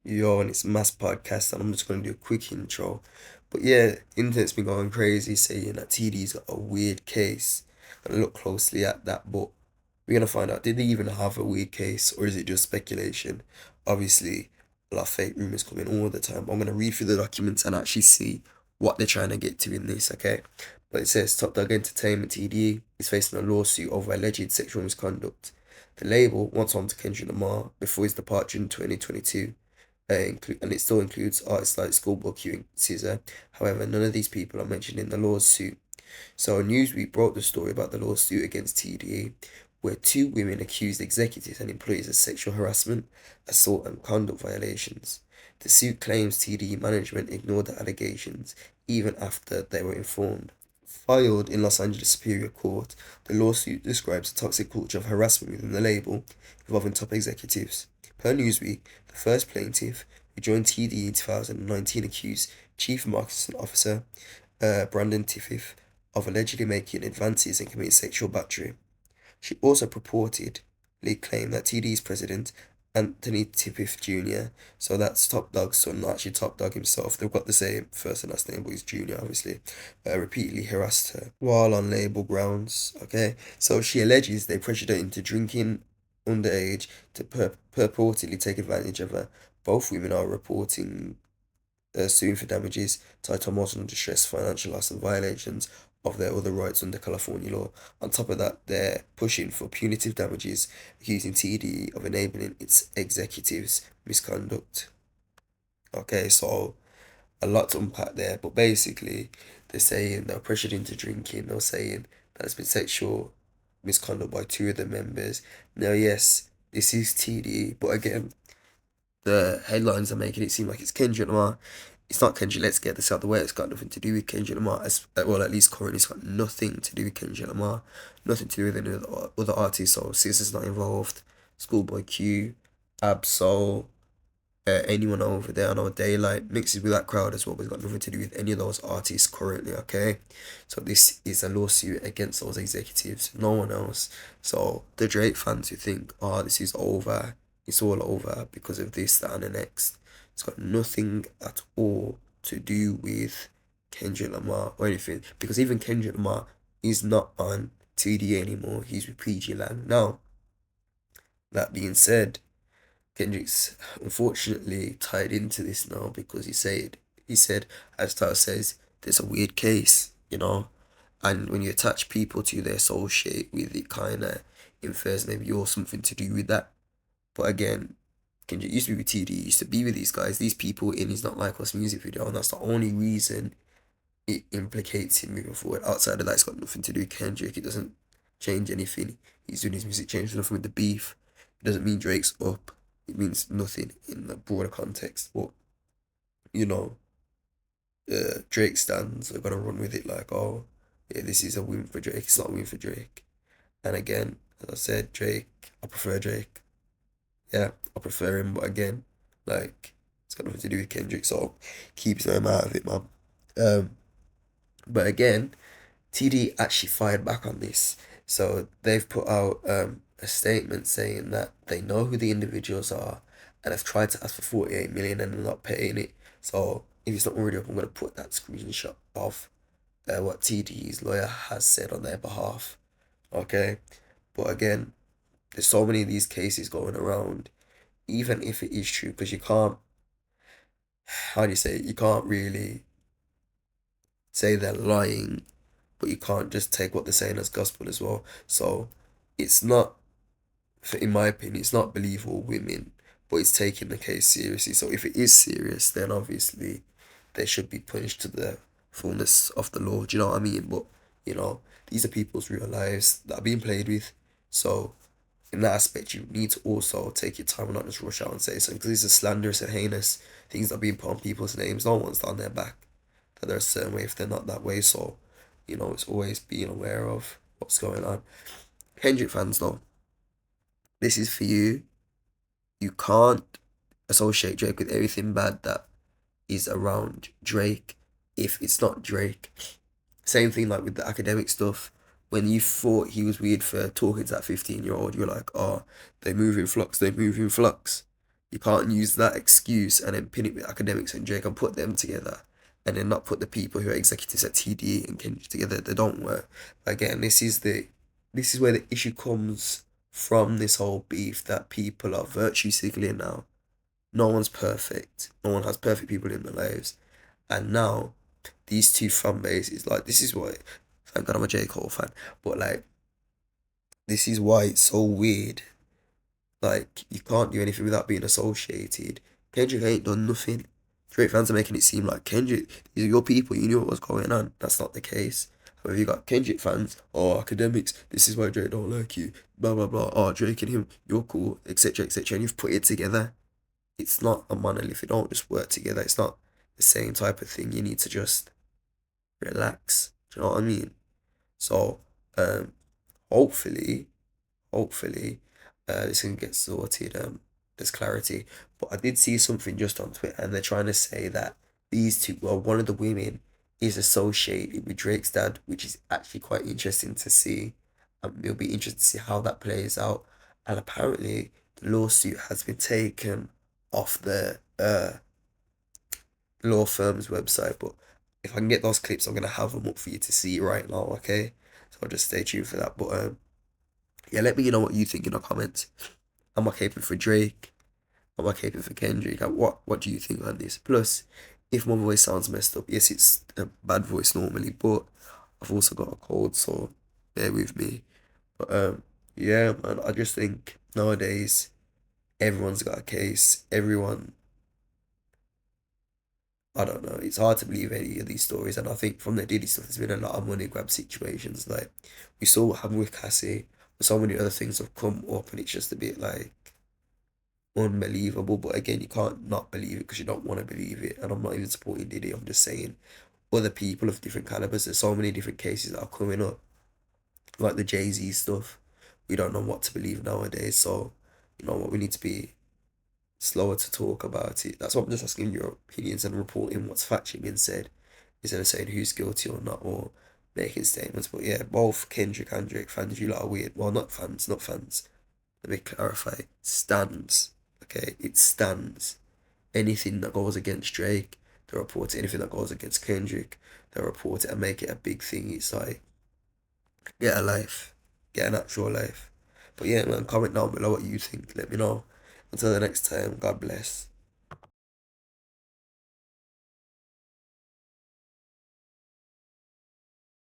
Yo, and it's Mass Podcast, and I'm just gonna do a quick intro. But yeah, internet's been going crazy saying that TD's got a weird case. Gonna look closely at that, but we're gonna find out, did they even have a weird case or is it just speculation? Obviously, a lot of fake rumors coming all the time. I'm gonna read through the documents and actually see what they're trying to get to in this, okay? But it says Top Dog Entertainment TDE is facing a lawsuit over alleged sexual misconduct. The label wants on to Kendrick Lamar before his departure in 2022, and it still includes artists like Schoolboy Q and SZA. However, none of these people are mentioned in the lawsuit. So Newsweek broke the story about the lawsuit against TDE, where two women accused executives and employees of sexual harassment, assault, and conduct violations. The suit claims TDE management ignored the allegations even after they were informed. Filed in Los Angeles Superior Court, the lawsuit describes a toxic culture of harassment within the label involving top executives. Per Newsweek, the first plaintiff, who joined TDE in 2019, accused Chief Marketing Officer Brandon Tiffith of allegedly making advances and committing sexual battery. She also purportedly claimed that TD's president, Anthony Tippith Jr., so that's Top Dog's son, not actually Top Dog himself, they've got the same first and last name, but he's Jr., obviously, repeatedly harassed her while on label grounds, okay? So she alleges they pressured her into drinking underage to purportedly take advantage of her. Both women are reporting suing for damages tied to emotional distress, financial loss, and violations of their other rights under California law. On top of that, they're pushing for punitive damages, accusing TDE of enabling its executives' misconduct. Okay, so a lot to unpack there, but basically, they're saying they're pressured into drinking, they're saying that it's been sexual misconduct by two of the members. Now, yes, this is TDE, but again, the headlines are making it seem like it's Kendrick Lamar. It's not Kendrick. Let's get this out of the way. It's got nothing to do with Kendrick Lamar. As well, at least currently, it's got nothing to do with Kendrick Lamar. Nothing to do with any other artists. So SZA's not involved. Schoolboy Q, Absol, anyone over there. I know Daylight mixes with that crowd as well, but it's got nothing to do with any of those artists currently. Okay, so this is a lawsuit against those executives. No one else. So the Drake fans who think, oh, this is over, it's all over because of this, that, and the next. It's got nothing at all to do with Kendrick Lamar or anything. Because even Kendrick Lamar is not on TDA anymore. He's with PG Lang. Now, that being said, Kendrick's unfortunately tied into this now because he said, as Tyler says, there's a weird case, and when you attach people to their soul shape with it kinda infers maybe you're something to do with that. But again, Kendrick used to be with TD, used to be with these guys, these people in his Not Like Us music video, and that's the only reason it implicates him moving forward. Outside of that, it's got nothing to do with Kendrick. It doesn't change anything. He's doing his music, changes nothing with the beef. It doesn't mean Drake's up. It means nothing in the broader context. But, you know, Drake stands are gonna run with it like, oh, yeah, this is a win for Drake. It's not a win for Drake. And again, as I said, Drake, I prefer Drake. Yeah, I prefer him, but again, like, it's got nothing to do with Kendrick, so keep his name out of it, man. But again, TD actually fired back on this. So they've put out a statement saying that they know who the individuals are and have tried to ask for 48 million and they're not paying it. So if it's not already up, I'm going to put that screenshot of what TD's lawyer has said on their behalf. Okay. But again, there's so many of these cases going around, even if it is true, because you can't, how do you say it? You can't really say they're lying, but you can't just take what they're saying as gospel as well. So it's not, in my opinion, it's not believable women, but it's taking the case seriously. So if it is serious, then obviously they should be punished to the fullness of the law. Do you know what I mean? But these are people's real lives that are being played with. So in that aspect, you need to also take your time and not just rush out and say something because these are slanderous and heinous things that are being put on people's names. No one's on their back that they're a certain way if they're not that way. So, it's always being aware of what's going on. Kendrick fans, though, this is for you. You can't associate Drake with everything bad that is around Drake if it's not Drake. Same thing like with the academic stuff. When you thought he was weird for talking to that 15-year-old, you're like, oh, they move in flux, they move in flux. You can't use that excuse and then pin it with academics and Drake and put them together and then not put the people who are executives at TDE and Kendrick together. They don't work. Again, this is where the issue comes from, this whole beef that people are virtue signaling now. No one's perfect. No one has perfect people in their lives. And now these two fan bases, like, this is why, thank God I'm a J. Cole fan, but like, this is why it's so weird. Like, you can't do anything without being associated. Kendrick ain't done nothing. Drake fans are making it seem like Kendrick, these are your people, you knew what was going on. That's not the case. However, you got Kendrick fans, or academics, this is why Drake don't like you, blah blah blah, oh Drake and him, you're cool, etc. etc. And you've put it together. It's not a monolith, it don't just work together. It's not the same type of thing. You need to just relax. Do you know what I mean? So, um, hopefully, hopefully, this can get sorted. There's clarity. But I did see something just on Twitter, and they're trying to say that these two, well, one of the women is associated with Drake's dad, which is actually quite interesting to see. It'll be interesting to see how that plays out. And apparently, the lawsuit has been taken off the law firm's website. But if I can get those clips, I'm gonna have them up for you to see right now. Okay, so I'll just stay tuned for that. But yeah, let me know what you think in the comments. Am I caping for Drake? Am I caping for Kendrick? Like, what do you think on this? Plus, if my voice sounds messed up, yes, it's a bad voice normally, but I've also got a cold, so bear with me. But yeah, man, I just think nowadays everyone's got a case. Everyone, I don't know. It's hard to believe any of these stories, and I think from the Diddy stuff, there's been a lot of money grab situations. Like we saw what happened with Cassie, but so many other things have come up, and it's just a bit like unbelievable. But again, you can't not believe it because you don't want to believe it. And I'm not even supporting Diddy. I'm just saying other people of different calibers. There's so many different cases that are coming up, like the Jay-Z stuff. We don't know what to believe nowadays. So, you know what, we need to be slower to talk about it. That's what I'm just asking your opinions and reporting what's factually been said instead of saying who's guilty or not, or making statements. But yeah, both Kendrick and Drake fans, you lot are weird. Well, not fans, not fans. Let me clarify. Stands. Okay, it stands. Anything that goes against Drake, they report it. Anything that goes against Kendrick, they report it and make it a big thing. It's like, get a life. Get an actual life. But yeah, man, comment down below what you think. Let me know. Until the next time, God bless.